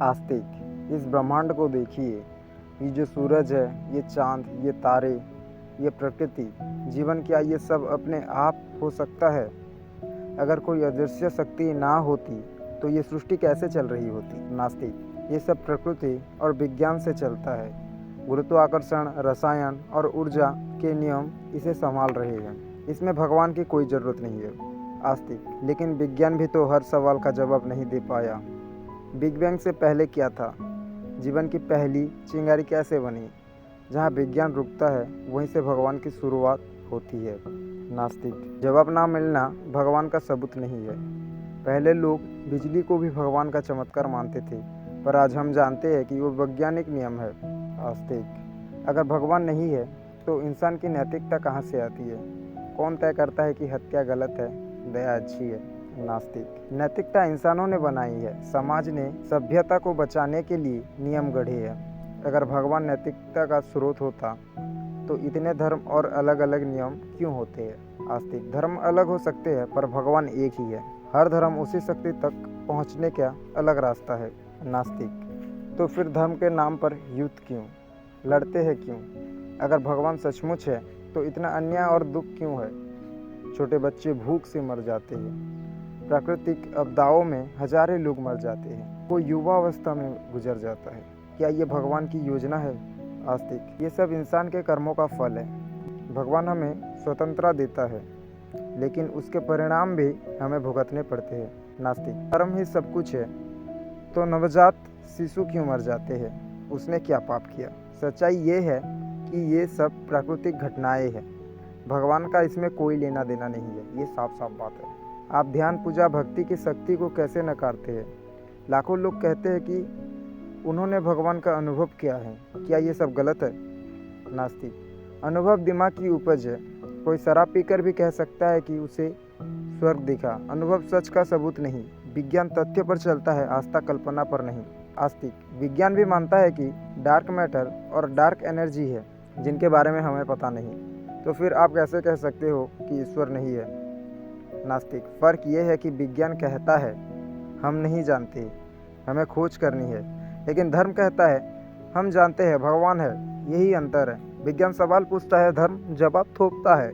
आस्तिक, इस ब्रह्मांड को देखिए। ये जो सूरज है, ये चाँद, ये तारे, ये प्रकृति, जीवन, क्या ये सब अपने आप हो सकता है? अगर कोई अदृश्य शक्ति ना होती तो ये सृष्टि कैसे चल रही होती? नास्तिक, ये सब प्रकृति और विज्ञान से चलता है। गुरुत्वाकर्षण, रसायन और ऊर्जा के नियम इसे संभाल रहे हैं। इसमें भगवान की कोई ज़रूरत नहीं है। आस्तिक, लेकिन विज्ञान भी तो हर सवाल का जवाब नहीं दे पाया। बिग बैंग से पहले क्या था? जीवन की पहली चिंगारी कैसे बनी? जहाँ विज्ञान रुकता है वहीं से भगवान की शुरुआत होती है। नास्तिक, जवाब ना मिलना भगवान का सबूत नहीं है। पहले लोग बिजली को भी भगवान का चमत्कार मानते थे, पर आज हम जानते हैं कि वो वैज्ञानिक नियम है। आस्तिक, अगर भगवान नहीं है तो इंसान की नैतिकता कहाँ से आती है? कौन तय करता है कि हत्या गलत है, दया अच्छी है? नास्तिक, नैतिकता इंसानों ने बनाई है। समाज ने सभ्यता को बचाने के लिए नियम गढ़े हैं। अगर भगवान नैतिकता का स्रोत होता तो इतने धर्म और अलग अलग नियम क्यों होते हैं? आस्तिक, धर्म अलग हो सकते हैं पर भगवान एक ही है। हर धर्म उसी शक्ति तक पहुंचने का अलग रास्ता है। नास्तिक, तो फिर धर्म के नाम पर युद्ध क्यों? लड़ते हैं क्यों? अगर भगवान सचमुच है तो इतना अन्याय और दुख क्यों है? छोटे बच्चे भूख से मर जाते हैं, प्राकृतिक आपदाओं में हजारों लोग मर जाते हैं, कोई युवा अवस्था में गुजर जाता है। क्या ये भगवान की योजना है? आस्तिक, ये सब इंसान के कर्मों का फल है। भगवान हमें स्वतंत्रता देता है, लेकिन उसके परिणाम भी हमें भुगतने पड़ते हैं। नास्तिक, कर्म ही सब कुछ है, तो नवजात शिशु क्यों मर जाते हैं? उसने क्या पाप किया? सच्चाई ये है कि ये सब प्राकृतिक घटनाएं हैं। भगवान का इसमें कोई लेना देना नहीं है, ये साफ साफ बात है। आप ध्यान, पूजा, भक्ति की शक्ति को कैसे नकारते हैं? लाखों लोग कहते हैं कि उन्होंने भगवान का अनुभव किया है। क्या ये सब गलत है? नास्तिक, अनुभव दिमाग की उपज है। कोई शराब पीकर भी कह सकता है कि उसे स्वर्ग दिखा। अनुभव सच का सबूत नहीं। विज्ञान तथ्य पर चलता है, आस्था कल्पना पर नहीं। आस्तिक, विज्ञान भी मानता है कि डार्क मैटर और डार्क एनर्जी है जिनके बारे में हमें पता नहीं। तो फिर आप कैसे कह सकते हो कि ईश्वर नहीं है? नास्तिक, फ़र्क ये है कि विज्ञान कहता है हम नहीं जानते, हमें खोज करनी है, लेकिन धर्म कहता है हम जानते हैं, भगवान है। यही अंतर है। विज्ञान सवाल पूछता है, धर्म जवाब थोपता है।